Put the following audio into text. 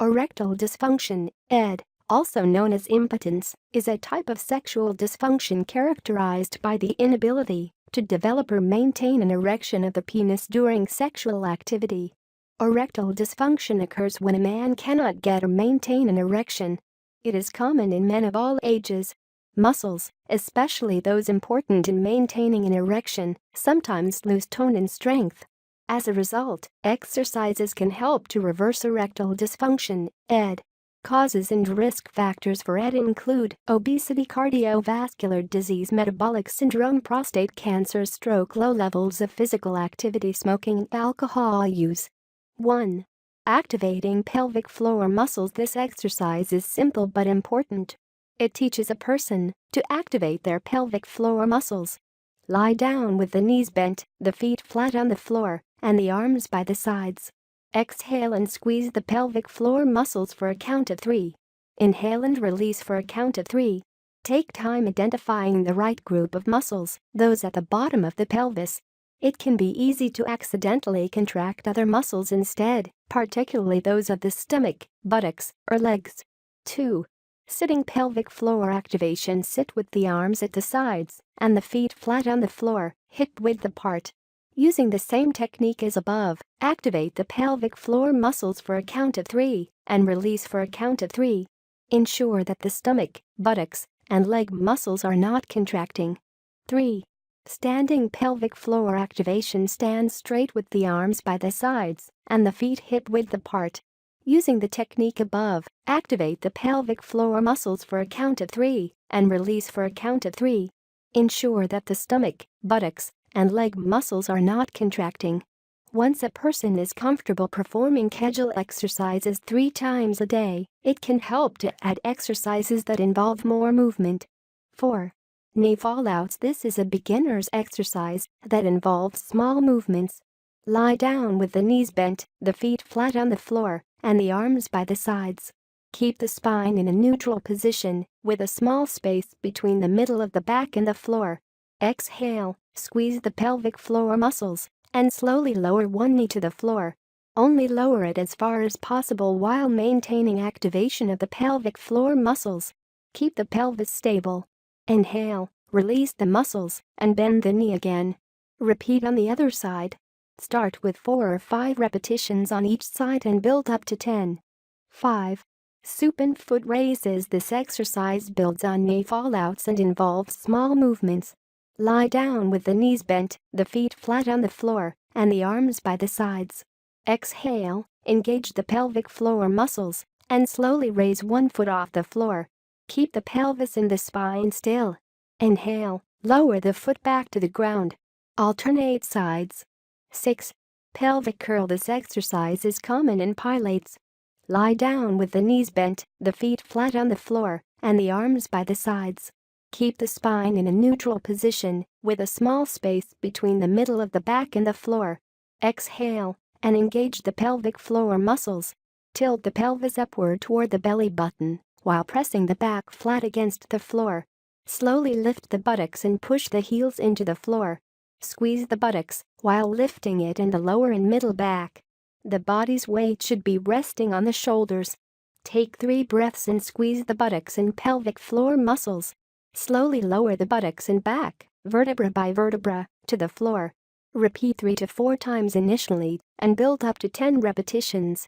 Erectile dysfunction, ED, also known as impotence, is a type of sexual dysfunction characterized by the inability to develop or maintain an erection of the penis during sexual activity. Erectile dysfunction occurs when a man cannot get or maintain an erection. It is common in men of all ages. Muscles, especially those important in maintaining an erection, sometimes lose tone and strength. As a result, exercises can help to reverse erectile dysfunction, ED. Causes and risk factors for ED include obesity, cardiovascular disease, metabolic syndrome, prostate cancer, stroke, low levels of physical activity, smoking, and alcohol use. 1. Activating pelvic floor muscles. This exercise is simple but important. It teaches a person to activate their pelvic floor muscles. Lie down with the knees bent, the feet flat on the floor, and the arms by the sides. Exhale and squeeze the pelvic floor muscles for a count of 3. Inhale and release for a count of 3. Take time identifying the right group of muscles, those at the bottom of the pelvis. It can be easy to accidentally contract other muscles instead, particularly those of the stomach, buttocks, or legs. 2. Sitting pelvic floor activation. Sit with the arms at the sides and the feet flat on the floor, hip width apart. Using the same technique as above, activate the pelvic floor muscles for a count of 3 and release for a count of 3. Ensure that the stomach, buttocks, and leg muscles are not contracting. 3. Standing pelvic floor activation. Stand straight with the arms by the sides and the feet hip width apart. Using the technique above, activate the pelvic floor muscles for a count of 3 and release for a count of 3. Ensure that the stomach, buttocks, and leg muscles are not contracting. Once a person is comfortable performing Kegel exercises 3 times a day, it can help to add exercises that involve more movement. 4. Knee fallouts. This is a beginner's exercise that involves small movements. Lie down with the knees bent, the feet flat on the floor, and the arms by the sides. Keep the spine in a neutral position, with a small space between the middle of the back and the floor. Exhale, squeeze the pelvic floor muscles, and slowly lower one knee to the floor. Only lower it as far as possible while maintaining activation of the pelvic floor muscles. Keep the pelvis stable. Inhale, release the muscles, and bend the knee again. Repeat on the other side. Start with 4 or 5 repetitions on each side and build up to 10. 5. Supine foot raises. This exercise builds on knee fallouts and involves small movements. Lie down with the knees bent, the feet flat on the floor, and the arms by the sides. Exhale, engage the pelvic floor muscles, and slowly raise one foot off the floor. Keep the pelvis and the spine still. Inhale, lower the foot back to the ground. Alternate sides. 6. Pelvic curl. This exercise is common in pilates. Lie down with the knees bent, the feet flat on the floor, and the arms by the sides. Keep the spine in a neutral position, with a small space between the middle of the back and the floor. Exhale, and engage the pelvic floor muscles. Tilt the pelvis upward toward the belly button, while pressing the back flat against the floor. Slowly lift the buttocks and push the heels into the floor. Squeeze the buttocks while lifting it and the lower and middle back. The body's weight should be resting on the shoulders. Take 3 breaths and squeeze the buttocks and pelvic floor muscles. Slowly lower the buttocks and back, vertebra by vertebra, to the floor. Repeat 3 to 4 times initially and build up to 10 repetitions.